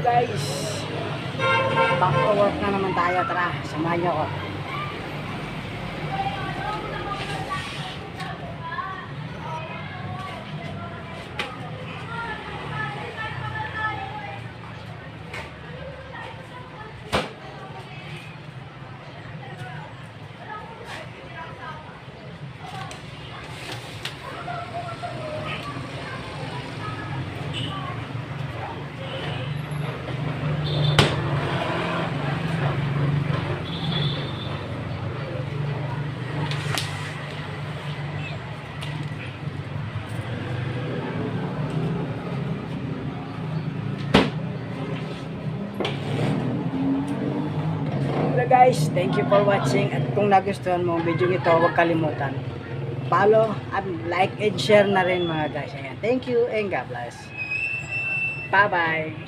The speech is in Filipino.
guys, back to work na naman tayo. Tara, samahan nyo ko. So guys, thank you for watching, at kung nagustuhan mo ang video ito, huwag kalimutan follow at like and share na rin mga guys. Ayan. Thank you and God bless. Bye bye.